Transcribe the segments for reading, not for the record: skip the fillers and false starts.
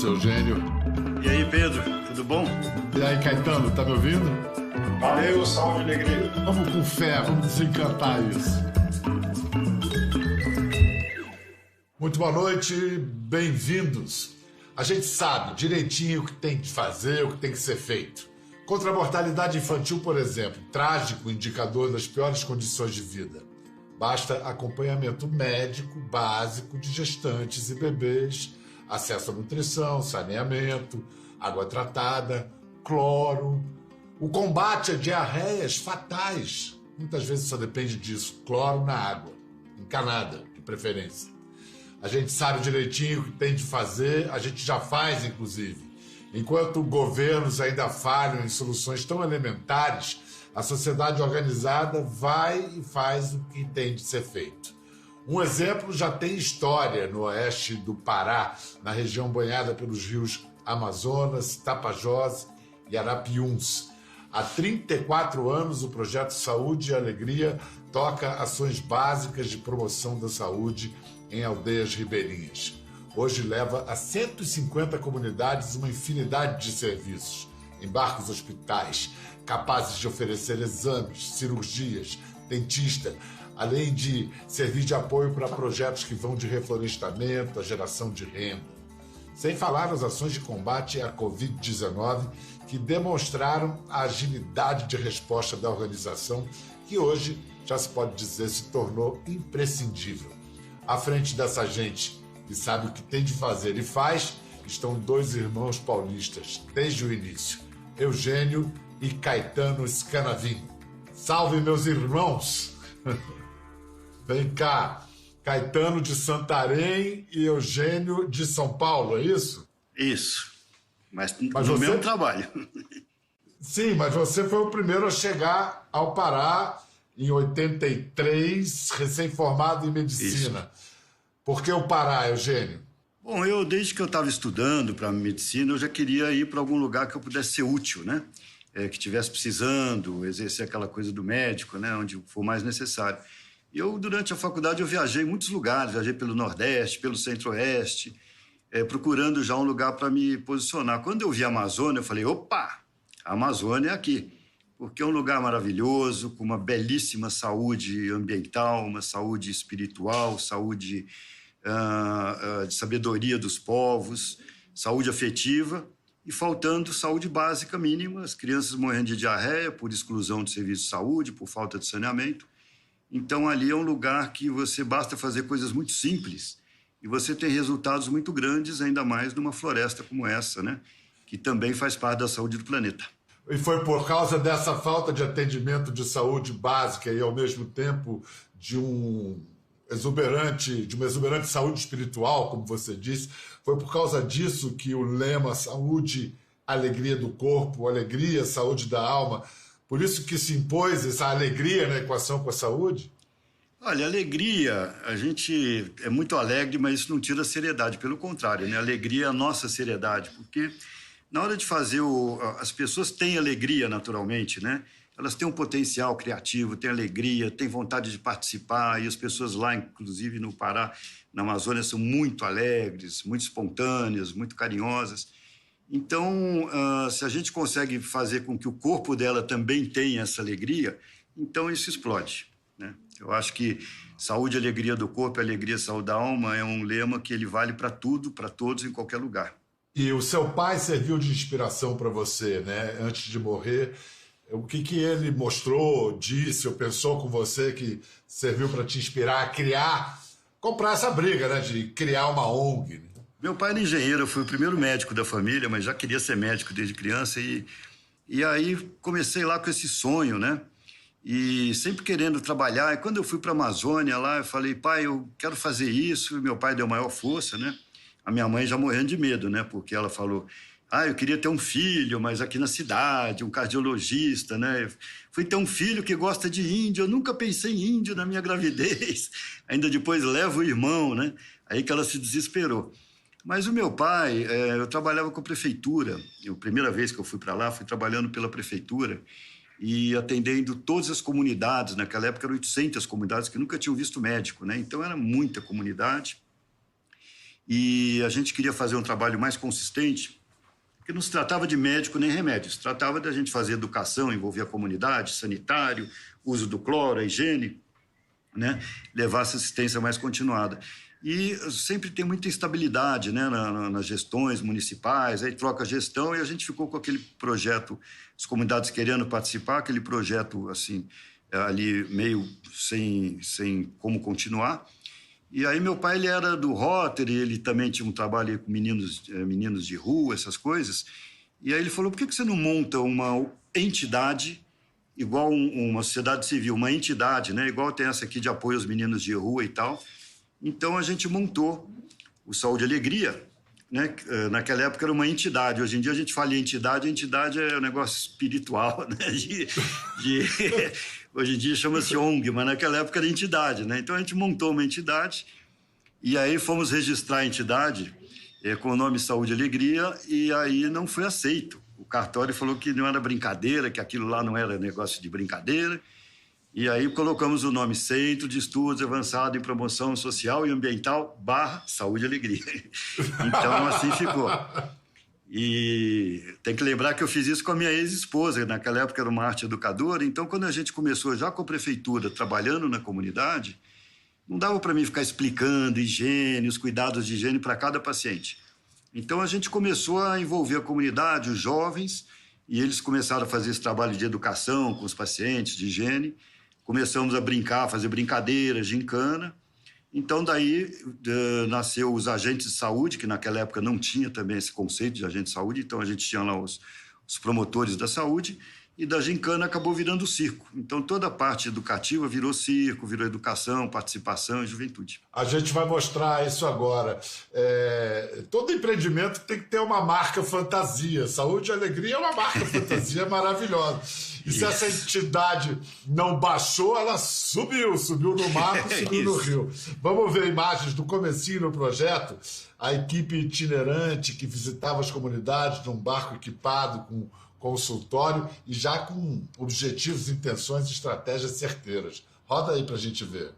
seu gênio. E aí, Pedro, tudo bom? E aí, Caetano, tá me ouvindo? Valeu, salve, alegria. Vamos com fé, vamos desencantar isso. Muito boa noite, bem-vindos. A gente sabe direitinho o que tem que fazer, o que tem que ser feito. Contra a mortalidade infantil, por exemplo, trágico indicador das piores condições de vida. Basta acompanhamento médico básico de gestantes e bebês, acesso à nutrição, saneamento, água tratada, cloro. O combate a diarreias fatais, muitas vezes só depende disso, cloro na água, encanada, de preferência. A gente sabe direitinho o que tem de fazer, a gente já faz, inclusive. Enquanto governos ainda falham em soluções tão elementares, a sociedade organizada vai e faz o que tem de ser feito. Um exemplo já tem história no oeste do Pará, na região banhada pelos rios Amazonas, Tapajós e Arapiuns. Há 34 anos, o Projeto Saúde e Alegria toca ações básicas de promoção da saúde em aldeias ribeirinhas. Hoje leva a 150 comunidades uma infinidade de serviços, embarca os hospitais, capazes de oferecer exames, cirurgias, dentista, além de servir de apoio para projetos que vão de reflorestamento à geração de renda. Sem falar nas ações de combate à Covid-19, que demonstraram a agilidade de resposta da organização, que hoje, já se pode dizer, se tornou imprescindível. À frente dessa gente que sabe o que tem de fazer e faz, estão dois irmãos paulistas, desde o início, Eugênio e Caetano Scanavin. Salve, meus irmãos! Vem cá, Caetano de Santarém e Eugênio de São Paulo, é isso? Isso, mas no mesmo trabalho. Sim, mas você foi o primeiro a chegar ao Pará em 83, recém-formado em medicina. Isso. Por que o Pará, Eugênio? Bom, desde que eu estava estudando para medicina, eu já queria ir para algum lugar que eu pudesse ser útil, né? Que estivesse precisando, exercer aquela coisa do médico, né? Onde for mais necessário. E durante a faculdade, eu viajei em muitos lugares, viajei pelo Nordeste, pelo Centro-Oeste, procurando já um lugar para me posicionar. Quando eu vi a Amazônia, eu falei, opa, a Amazônia é aqui. Porque é um lugar maravilhoso, com uma belíssima saúde ambiental, uma saúde espiritual, saúde de sabedoria dos povos, saúde afetiva e faltando saúde básica mínima, as crianças morrendo de diarreia por exclusão de serviço de saúde, por falta de saneamento. Então, ali é um lugar que você basta fazer coisas muito simples e você tem resultados muito grandes, ainda mais numa floresta como essa, né? Que também faz parte da saúde do planeta. E foi por causa dessa falta de atendimento de saúde básica e, ao mesmo tempo, de uma exuberante saúde espiritual, como você disse, foi por causa disso que o lema saúde, alegria do corpo, alegria, saúde da alma, por isso que se impôs essa alegria na equação com a saúde? Olha, alegria, a gente é muito alegre, mas isso não tira a seriedade, pelo contrário, né? Alegria é a nossa seriedade, porque na hora de fazer, as pessoas têm alegria naturalmente, né? Elas têm um potencial criativo, têm alegria, têm vontade de participar, e as pessoas lá, inclusive no Pará, na Amazônia, são muito alegres, muito espontâneas, muito carinhosas. Então, se a gente consegue fazer com que o corpo dela também tenha essa alegria, então isso explode, né? Eu acho que saúde, alegria do corpo, alegria, saúde da alma é um lema que ele vale para tudo, para todos, em qualquer lugar. E o seu pai serviu de inspiração para você, né? Antes de morrer, o que ele mostrou, disse ou pensou com você que serviu para te inspirar a comprar essa briga, né? De criar uma ONG, né? Meu pai era engenheiro, eu fui o primeiro médico da família, mas já queria ser médico desde criança e aí comecei lá com esse sonho, né? E sempre querendo trabalhar. E quando eu fui para a Amazônia lá, eu falei, pai, eu quero fazer isso. E meu pai deu maior força, né? A minha mãe já morrendo de medo, né? Porque ela falou, eu queria ter um filho, mas aqui na cidade, um cardiologista, né? Fui ter um filho que gosta de índio, eu nunca pensei em índio na minha gravidez. Ainda depois leva o irmão, né? Aí que ela se desesperou. Mas o meu pai, eu trabalhava com a prefeitura. A primeira vez que eu fui para lá, fui trabalhando pela prefeitura e atendendo todas as comunidades. Naquela época eram 800 comunidades que nunca tinham visto médico, né? Então era muita comunidade. e a gente queria fazer um trabalho mais consistente, porque não se tratava de médico nem remédio, se tratava de a gente fazer educação, envolver a comunidade, sanitário, uso do cloro, a higiene, né? Levar essa assistência mais continuada. E sempre tem muita instabilidade, né, nas gestões municipais, aí troca a gestão e a gente ficou com aquele projeto, as comunidades querendo participar, aquele projeto assim, ali meio sem como continuar. E aí meu pai, ele era do Rotary, ele também tinha um trabalho com meninos de rua, essas coisas. E aí ele falou, por que você não monta uma entidade igual uma sociedade civil, uma entidade, né, igual tem essa aqui de apoio aos meninos de rua e tal. Então, a gente montou o Saúde e Alegria, né? Naquela época era uma entidade. Hoje em dia a gente fala em entidade, a entidade é um negócio espiritual, né? Hoje em dia chama-se ONG, mas naquela época era entidade, né? Então, a gente montou uma entidade e aí fomos registrar a entidade com o nome Saúde e Alegria e aí não foi aceito. O cartório falou que não era brincadeira, que aquilo lá não era negócio de brincadeira. E aí colocamos o nome Centro de Estudos Avançado em Promoção Social e Ambiental / Saúde e Alegria. Então, assim ficou. E tem que lembrar que eu fiz isso com a minha ex-esposa, naquela época era uma arte educadora, então quando a gente começou já com a prefeitura, trabalhando na comunidade, não dava para mim ficar explicando higiene, os cuidados de higiene para cada paciente. Então a gente começou a envolver a comunidade, os jovens, e eles começaram a fazer esse trabalho de educação com os pacientes, de higiene. Começamos a brincar, fazer brincadeiras, gincana. Então, daí nasceu os agentes de saúde, que naquela época não tinha também esse conceito de agente de saúde. Então, a gente tinha lá os promotores da saúde. E da gincana acabou virando circo. Então, toda a parte educativa virou circo, virou educação, participação e juventude. A gente vai mostrar isso agora. Todo empreendimento tem que ter uma marca fantasia. Saúde e Alegria é uma marca fantasia maravilhosa. E se essa entidade não baixou, ela subiu no mar, subiu no rio. Vamos ver imagens do comecinho do projeto. A equipe itinerante que visitava as comunidades num barco equipado com consultório e já com objetivos, intenções e estratégias certeiras. Roda aí pra gente ver.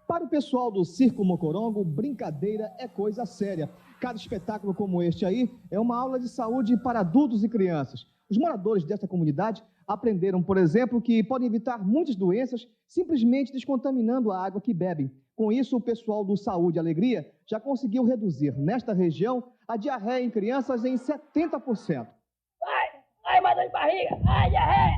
Para o pessoal do Circo Mocorongo, brincadeira é coisa séria. Cada espetáculo como este aí é uma aula de saúde para adultos e crianças. Os moradores desta comunidade aprenderam, por exemplo, que podem evitar muitas doenças simplesmente descontaminando a água que bebem. Com isso, o pessoal do Saúde e Alegria já conseguiu reduzir, nesta região, a diarreia em crianças em 70%. Ai, uma dor de barriga! Ai, diarreia!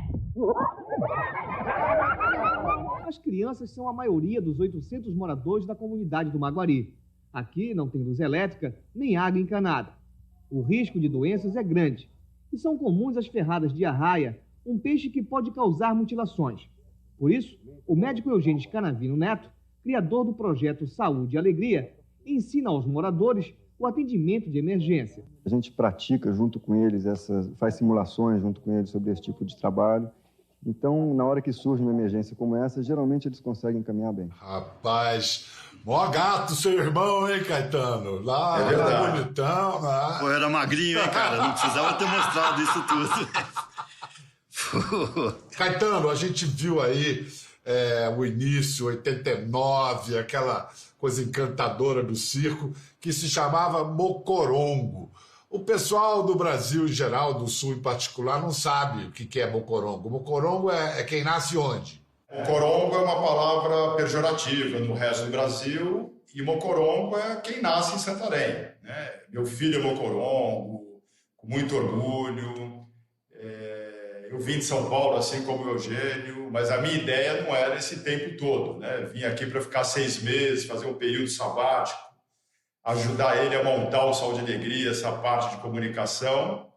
As crianças são a maioria dos 800 moradores da comunidade do Maguari. Aqui não tem luz elétrica nem água encanada. O risco de doenças é grande. E são comuns as ferradas de arraia, um peixe que pode causar mutilações. Por isso, o médico Eugênio Scanavino Neto, criador do projeto Saúde e Alegria, ensina aos moradores o atendimento de emergência. A gente pratica junto com eles, faz simulações junto com eles sobre esse tipo de trabalho. Então, na hora que surge uma emergência como essa, geralmente eles conseguem caminhar bem. Rapaz, mó gato seu irmão, hein, Caetano? Lá, era bonitão, né? Pô, era magrinho, hein, cara? Não precisava ter mostrado isso tudo. Caetano, a gente viu aí o início, 89, aquela coisa encantadora do circo, que se chamava Mocorongo. O pessoal do Brasil em geral, do Sul em particular, não sabe o que é Mocorongo. Mocorongo é quem nasce onde? Mocorongo é uma palavra pejorativa no resto do Brasil e Mocorongo é quem nasce em Santarém, né? Meu filho é Mocorongo, com muito orgulho. Eu vim de São Paulo, assim como o Eugênio, mas a minha ideia não era esse tempo todo, né? Vim aqui para ficar 6 meses, fazer um período sabático, ajudar ele a montar o Saúde e Alegria, essa parte de comunicação.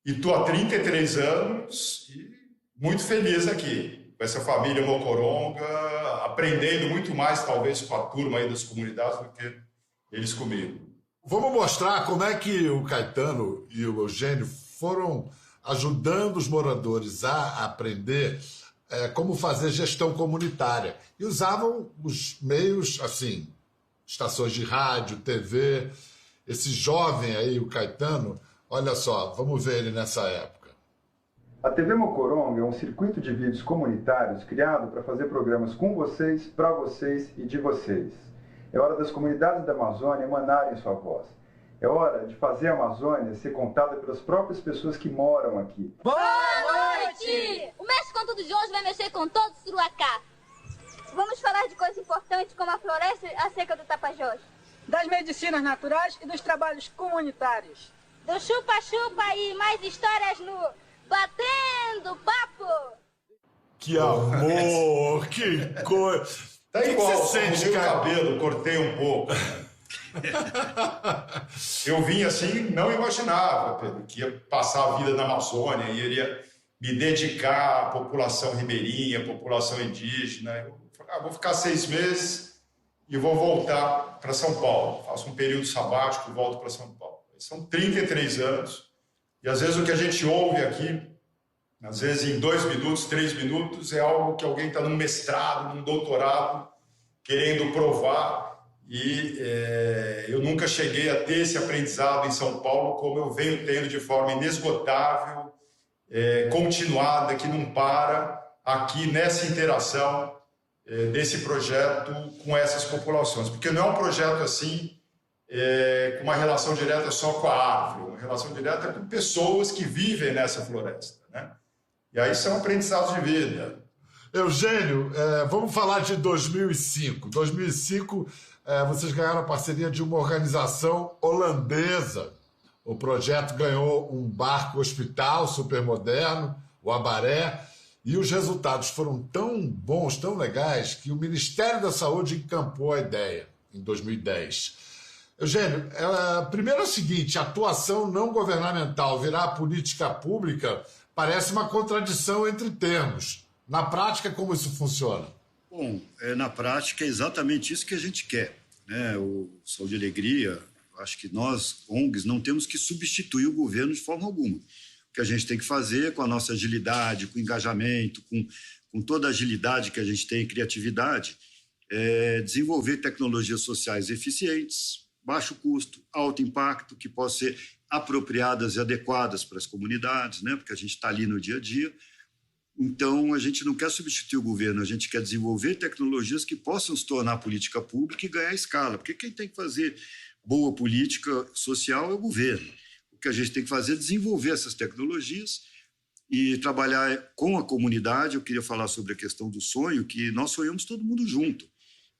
E estou há 33 anos e muito feliz aqui, com essa família Mocoronga, aprendendo muito mais, talvez, com a turma aí das comunidades do que eles comigo. Vamos mostrar como é que o Caetano e o Eugênio foram ajudando os moradores a aprender como fazer gestão comunitária. E usavam os meios, assim, estações de rádio, TV. Esse jovem aí, o Caetano, olha só, vamos ver ele nessa época. A TV Mocorongo Longa é um circuito de vídeos comunitários criado para fazer programas com vocês, para vocês e de vocês. É hora das comunidades da Amazônia emanarem sua voz. É hora de fazer a Amazônia ser contada pelas próprias pessoas que moram aqui. Boa noite! O Mexe com Tudo de hoje vai mexer com todo o Suruacá. Vamos falar de coisas importantes como a floresta e a seca do Tapajós. Das medicinas naturais e dos trabalhos comunitários. Do chupa-chupa e mais histórias no Batendo Papo. Que amor, que coisa. Tá que igual, você sente, mudei o cara? cabelo, cortei um pouco. Eu vim assim, não imaginava, Pedro, que ia passar a vida na Amazônia e iria me dedicar à população ribeirinha, à população indígena. Eu falei, vou ficar 6 meses e vou voltar para São Paulo. Faço um período sabático e volto para São Paulo. São 33 anos e às vezes o que a gente ouve aqui, às vezes em 2 minutos, 3 minutos, é algo que alguém está num mestrado, num doutorado, querendo provar. E eu nunca cheguei a ter esse aprendizado em São Paulo como eu venho tendo de forma inesgotável, continuada, que não para, aqui nessa interação desse projeto com essas populações. Porque não é um projeto assim, com uma relação direta só com a árvore, uma relação direta com pessoas que vivem nessa floresta, né? E aí são aprendizados de vida. Eugênio, vamos falar de 2005. 2005, vocês ganharam a parceria de uma organização holandesa. O projeto ganhou um barco hospital super moderno, o Abaré, e os resultados foram tão bons, tão legais, que o Ministério da Saúde encampou a ideia em 2010. Eugênio, primeiro é o seguinte, a atuação não governamental virar política pública parece uma contradição entre termos. Na prática, como isso funciona? Bom, na prática é exatamente isso que a gente quer, né? O Saúde e Alegria, acho que nós, ONGs, não temos que substituir o governo de forma alguma. O que a gente tem que fazer com a nossa agilidade, com engajamento, com toda a agilidade que a gente tem e criatividade, é desenvolver tecnologias sociais eficientes, baixo custo, alto impacto, que possam ser apropriadas e adequadas para as comunidades, né? Porque a gente está ali no dia a dia. Então, a gente não quer substituir o governo, a gente quer desenvolver tecnologias que possam se tornar política pública e ganhar escala, porque quem tem que fazer boa política social é o governo. O que a gente tem que fazer é desenvolver essas tecnologias e trabalhar com a comunidade. Eu queria falar sobre a questão do sonho, que nós sonhamos todo mundo junto.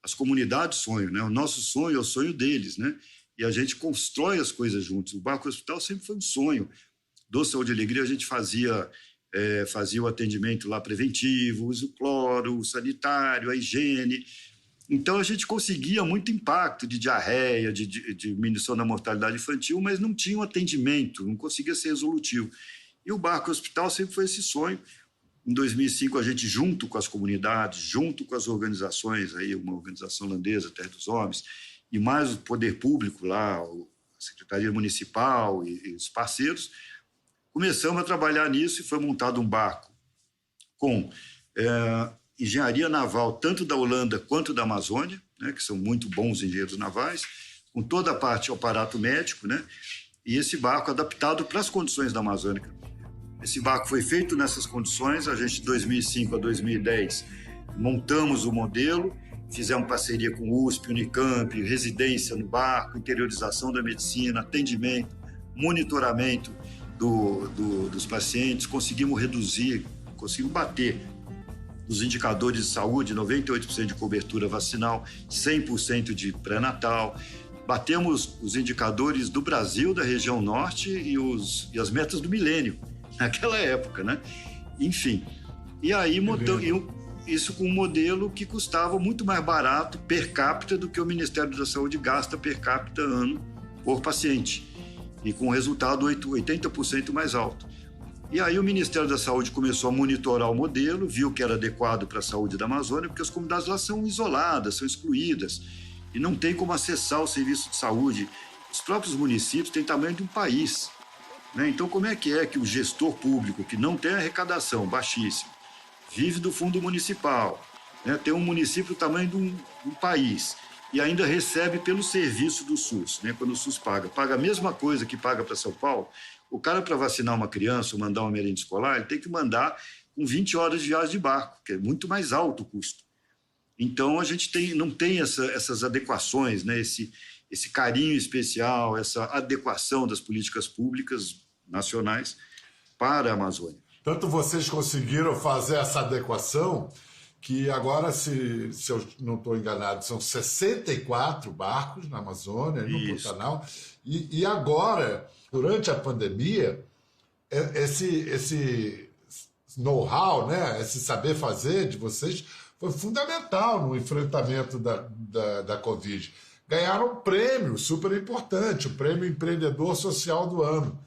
As comunidades sonham, né? O nosso sonho é o sonho deles, né? E a gente constrói as coisas juntos. O Barco Hospital sempre foi um sonho. Do Saúde e Alegria, a gente fazia o atendimento lá preventivo, o uso cloro, o sanitário, a higiene. Então, a gente conseguia muito impacto de diarreia, de diminuição da mortalidade infantil, mas não tinha um atendimento, não conseguia ser resolutivo. E o Barco Hospital sempre foi esse sonho. Em 2005, a gente, junto com as comunidades, junto com as organizações, aí, uma organização holandesa, Terra dos Homens, e mais o poder público lá, a Secretaria Municipal e os parceiros, começamos a trabalhar nisso e foi montado um barco com engenharia naval, tanto da Holanda quanto da Amazônia, né, que são muito bons engenheiros navais, com toda a parte do aparato médico, né, e esse barco adaptado para as condições da Amazônia. Esse barco foi feito nessas condições, a gente, de 2005 a 2010, montamos o modelo, fizemos parceria com o USP, Unicamp, residência no barco, interiorização da medicina, atendimento, monitoramento dos pacientes, conseguimos bater os indicadores de saúde, 98% de cobertura vacinal, 100% de pré-natal, batemos os indicadores do Brasil, da região norte e as metas do milênio, naquela época, né? Enfim, e aí isso com um modelo que custava muito mais barato per capita do que o Ministério da Saúde gasta per capita ano por paciente, e com resultado 80% mais alto. E aí o Ministério da Saúde começou a monitorar o modelo, viu que era adequado para a saúde da Amazônia, porque as comunidades lá são isoladas, são excluídas, e não tem como acessar o serviço de saúde. Os próprios municípios têm tamanho de um país, né? Então, como é que o gestor público, que não tem arrecadação baixíssima, vive do fundo municipal, né? Tem um município do tamanho de um país, e ainda recebe pelo serviço do SUS, né? Quando o SUS paga a mesma coisa que paga para São Paulo, o cara, para vacinar uma criança ou mandar uma merenda escolar, ele tem que mandar com 20 horas de viagem de barco, que é muito mais alto o custo. Então, a gente não tem essas adequações, né? Esse carinho especial, essa adequação das políticas públicas nacionais para a Amazônia. Tanto vocês conseguiram fazer essa adequação que agora, se eu não estou enganado, são 64 barcos na Amazônia, no Pantanal, e agora, durante a pandemia, esse know-how, né, esse saber fazer de vocês foi fundamental no enfrentamento da Covid. Ganharam um prêmio super importante, o Prêmio Empreendedor Social do Ano.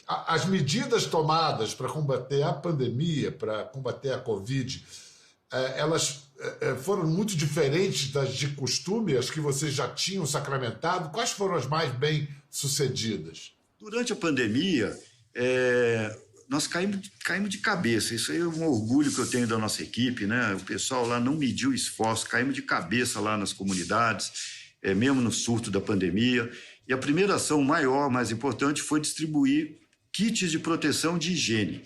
As medidas tomadas para combater a pandemia, para combater a Covid, elas foram muito diferentes das de costume, as que vocês já tinham sacramentado. Quais foram as mais bem-sucedidas? Durante a pandemia, nós caímos de cabeça. Isso aí é um orgulho que eu tenho da nossa equipe, né? O pessoal lá não mediu esforço, caímos de cabeça lá nas comunidades, mesmo no surto da pandemia. E a primeira ação maior, mais importante, foi distribuir kits de proteção de higiene,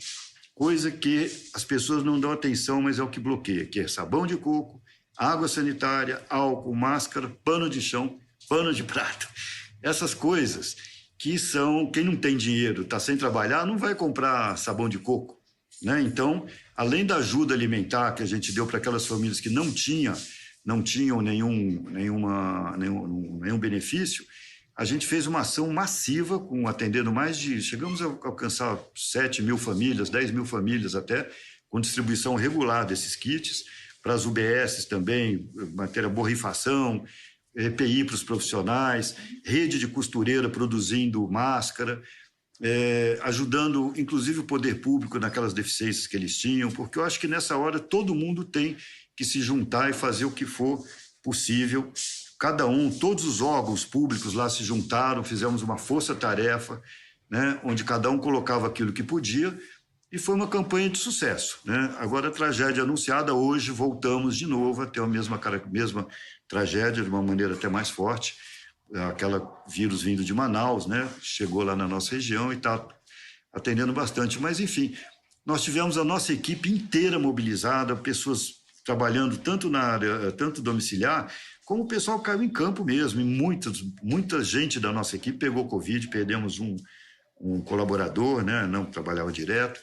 coisa que as pessoas não dão atenção, mas é o que bloqueia, que é sabão de coco, água sanitária, álcool, máscara, pano de chão, pano de prato. Essas coisas que são, quem não tem dinheiro, está sem trabalhar, não vai comprar sabão de coco, né? Então, além da ajuda alimentar que a gente deu para aquelas famílias que não tinham nenhum benefício, a gente fez uma ação massiva, atendendo chegamos a alcançar 7 mil famílias, 10 mil famílias até, com distribuição regular desses kits, para as UBSs também, matéria borrifação, EPI para os profissionais, rede de costureira produzindo máscara, ajudando, inclusive, o poder público naquelas deficiências que eles tinham, porque eu acho que nessa hora todo mundo tem que se juntar e fazer o que for possível. Todos os órgãos públicos lá se juntaram, fizemos uma força-tarefa, né, onde cada um colocava aquilo que podia, e foi uma campanha de sucesso, né? Agora, a tragédia anunciada, hoje voltamos de novo a ter a mesma tragédia, de uma maneira até mais forte. Aquela vírus vindo de Manaus, né, chegou lá na nossa região e está atendendo bastante. Mas, enfim, nós tivemos a nossa equipe inteira mobilizada, pessoas trabalhando tanto na área, tanto domiciliar, como o pessoal caiu em campo mesmo. E muita gente da nossa equipe pegou Covid, perdemos um colaborador, né, não trabalhava direto,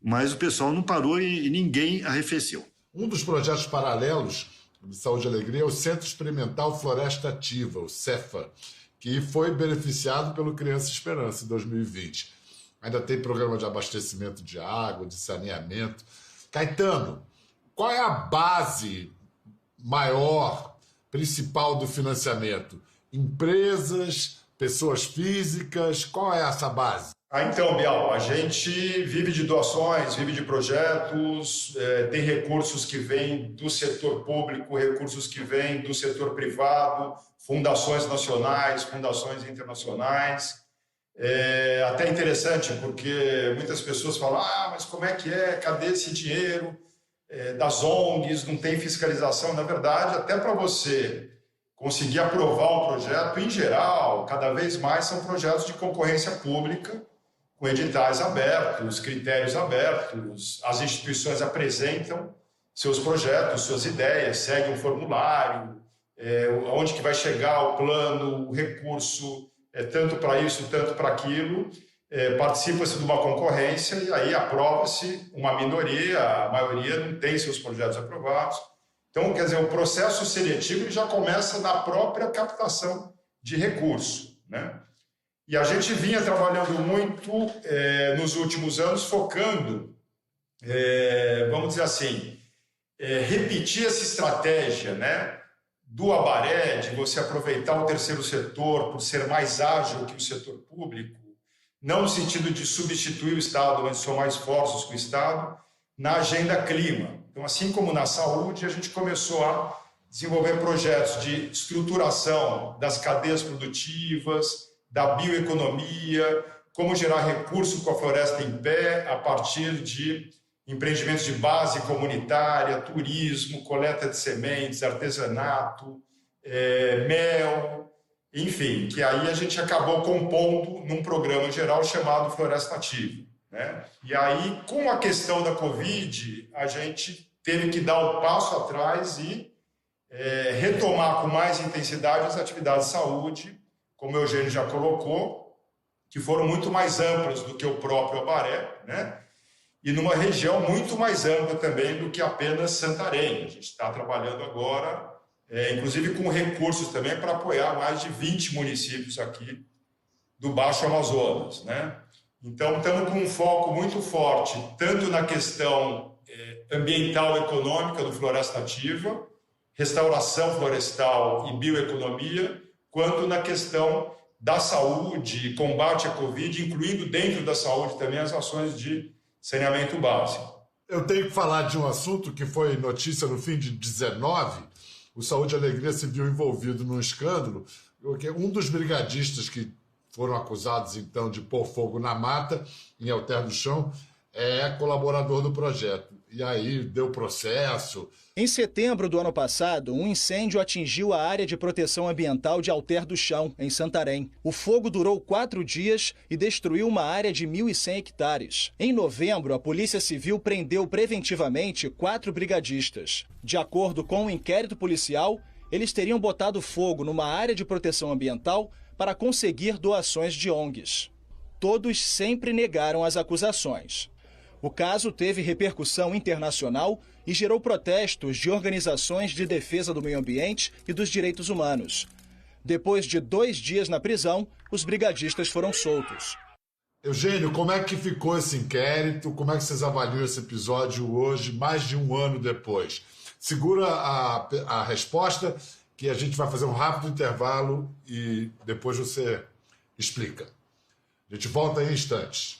mas o pessoal não parou e ninguém arrefeceu. Um dos projetos paralelos de Saúde e Alegria é o Centro Experimental Floresta Ativa, o CEFA, que foi beneficiado pelo Criança Esperança em 2020. Ainda tem programa de abastecimento de água, de saneamento. Caetano, qual é a base maior, principal do financiamento? Empresas, pessoas físicas, qual é essa base? Então, Bial, a gente vive de doações, vive de projetos, tem recursos que vêm do setor público, recursos que vêm do setor privado, fundações nacionais, fundações internacionais. É até interessante, porque muitas pessoas falam, mas como é que é? Cadê esse dinheiro das ONGs? Não tem fiscalização. Na verdade, até para você conseguir aprovar um projeto, em geral, cada vez mais são projetos de concorrência pública, com editais abertos, critérios abertos, as instituições apresentam seus projetos, suas ideias, seguem um formulário, onde que vai chegar o plano, o recurso, tanto para isso, tanto para aquilo, participa-se de uma concorrência e aí aprova-se uma minoria, a maioria não tem seus projetos aprovados. Então, quer dizer, o processo seletivo já começa na própria captação de recurso, né? E a gente vinha trabalhando muito nos últimos anos, focando, vamos dizer assim, repetir essa estratégia, né, do Abaré, de você aproveitar o terceiro setor por ser mais ágil que o setor público, não no sentido de substituir o Estado, mas somar esforços com o Estado, na agenda clima. Então, assim como na saúde, a gente começou a desenvolver projetos de estruturação das cadeias produtivas, da bioeconomia, como gerar recurso com a floresta em pé a partir de empreendimentos de base comunitária, turismo, coleta de sementes, artesanato, mel, enfim, que aí a gente acabou compondo num programa geral chamado Floresta Ativa. né? E aí, com a questão da Covid, a gente teve que dar um passo atrás e retomar com mais intensidade as atividades de saúde, como o Eugênio já colocou, que foram muito mais amplas do que o próprio Abaré, né? E numa região muito mais ampla também do que apenas Santarém. A gente está trabalhando agora, inclusive com recursos também para apoiar mais de 20 municípios aqui do Baixo Amazonas, né? Então, estamos com um foco muito forte, tanto na questão ambiental e econômica do Floresta Ativa, restauração florestal e bioeconomia, quanto na questão da saúde, combate à Covid, incluindo dentro da saúde também as ações de saneamento básico. Eu tenho que falar de um assunto que foi notícia no fim de 19. O Saúde e Alegria se viu envolvido num escândalo, porque um dos brigadistas que foram acusados, então, de pôr fogo na mata, em Alter do Chão, é colaborador do projeto. E aí deu processo. Em setembro do ano passado, um incêndio atingiu a área de proteção ambiental de Alter do Chão, em Santarém. O fogo durou 4 dias e destruiu uma área de 1.100 hectares. Em novembro, a Polícia Civil prendeu preventivamente 4 brigadistas. De acordo com o inquérito policial, eles teriam botado fogo numa área de proteção ambiental para conseguir doações de ONGs. Todos sempre negaram as acusações. O caso teve repercussão internacional e gerou protestos de organizações de defesa do meio ambiente e dos direitos humanos. Depois de 2 dias na prisão, os brigadistas foram soltos. Eugênio, como é que ficou esse inquérito? Como é que vocês avaliam esse episódio hoje, mais de 1 ano depois? Segura a resposta, que a gente vai fazer um rápido intervalo e depois você explica. A gente volta em instantes.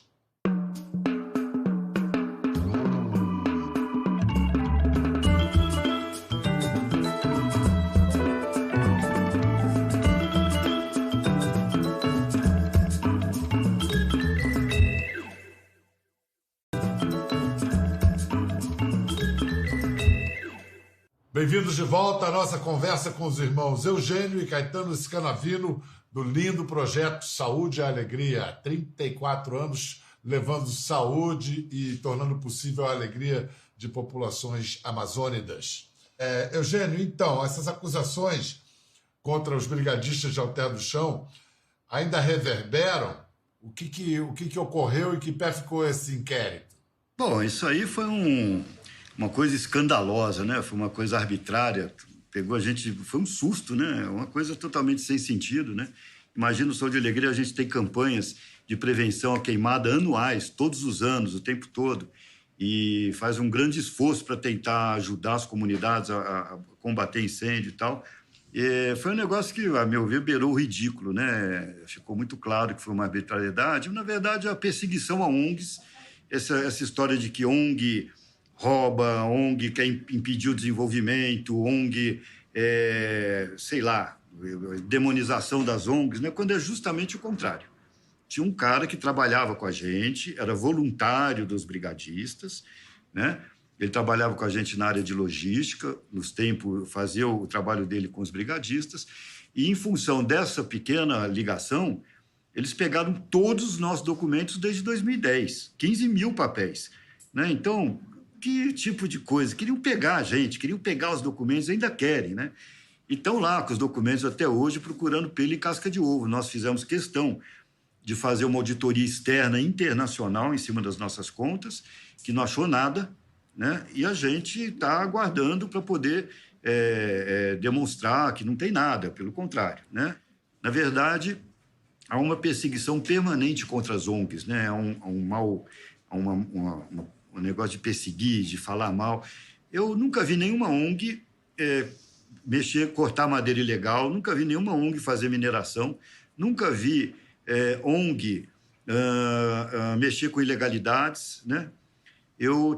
Bem-vindos de volta à nossa conversa com os irmãos Eugênio e Caetano Scanavino, do lindo projeto Saúde e Alegria. Há 34 anos levando saúde e tornando possível a alegria de populações amazônidas. Eugênio, então, essas acusações contra os brigadistas de Alter do Chão ainda reverberam? O que ocorreu e que pé ficou esse inquérito? Bom, isso aí foi uma coisa escandalosa, né? Foi uma coisa arbitrária, pegou a gente, foi um susto, né? Uma coisa totalmente sem sentido, né? Imagina o Saúde e Alegria, a gente tem campanhas de prevenção à queimada anuais, todos os anos, o tempo todo, e faz um grande esforço para tentar ajudar as comunidades a combater incêndio e tal. E foi um negócio que, a meu ver, beirou o ridículo, né? Ficou muito claro que foi uma arbitrariedade. Na verdade, a perseguição a ONGs, essa história de que ONG rouba, ONG quer impedir o desenvolvimento, ONG, sei lá, demonização das ONGs, né? Quando é justamente o contrário. Tinha um cara que trabalhava com a gente, era voluntário dos brigadistas, né? Ele trabalhava com a gente na área de logística, nos tempos, fazia o trabalho dele com os brigadistas, e em função dessa pequena ligação, eles pegaram todos os nossos documentos desde 2010, 15 mil papéis, né? Então, que tipo de coisa? Queriam pegar a gente, queriam pegar os documentos, ainda querem, né? E estão lá com os documentos até hoje procurando pelo e casca de ovo. Nós fizemos questão de fazer uma auditoria externa internacional em cima das nossas contas, que não achou nada, né? E a gente está aguardando para poder demonstrar que não tem nada, pelo contrário, né? Na verdade, há uma perseguição permanente contra as ONGs, né? Há um negócio de perseguir, de falar mal. Eu nunca vi nenhuma ONG cortar madeira ilegal, nunca vi nenhuma ONG fazer mineração, nunca vi ONG mexer com ilegalidades, né? Eu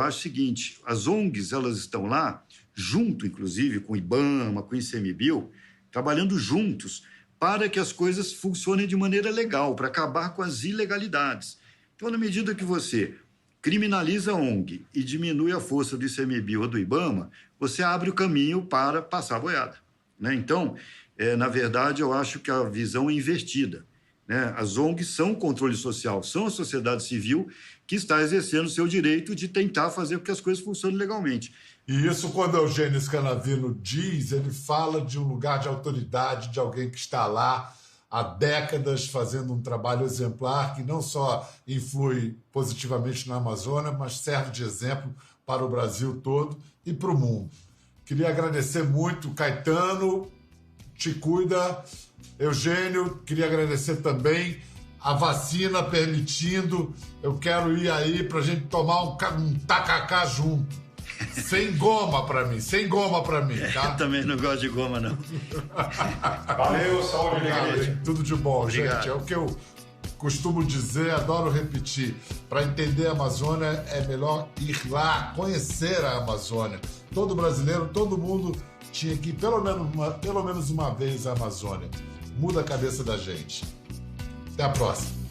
acho o seguinte, as ONGs, elas estão lá, junto, inclusive, com o IBAMA, com o ICMBio, trabalhando juntos para que as coisas funcionem de maneira legal, para acabar com as ilegalidades. Então, na medida que você criminaliza a ONG e diminui a força do ICMBio ou do IBAMA, você abre o caminho para passar a boiada, né? Então, na verdade, eu acho que a visão é invertida. né? As ONGs são o controle social, são a sociedade civil que está exercendo o seu direito de tentar fazer com que as coisas funcionem legalmente. E isso, quando Eugênio Scanavino diz, ele fala de um lugar de autoridade, de alguém que está lá há décadas fazendo um trabalho exemplar que não só influi positivamente na Amazônia, mas serve de exemplo para o Brasil todo e para o mundo. Queria agradecer muito, Caetano, te cuida. Eugênio, queria agradecer também a vacina permitindo. Eu quero ir aí para a gente tomar um tacacá junto. Sem goma para mim, tá? Eu também não gosto de goma, não. Valeu, saúde e alegria. Tudo de bom, Obrigado. gente. É o que eu costumo dizer, adoro repetir. Para entender a Amazônia, é melhor ir lá, conhecer a Amazônia. Todo brasileiro, todo mundo tinha que ir pelo menos uma vez à Amazônia. Muda a cabeça da gente. Até a próxima.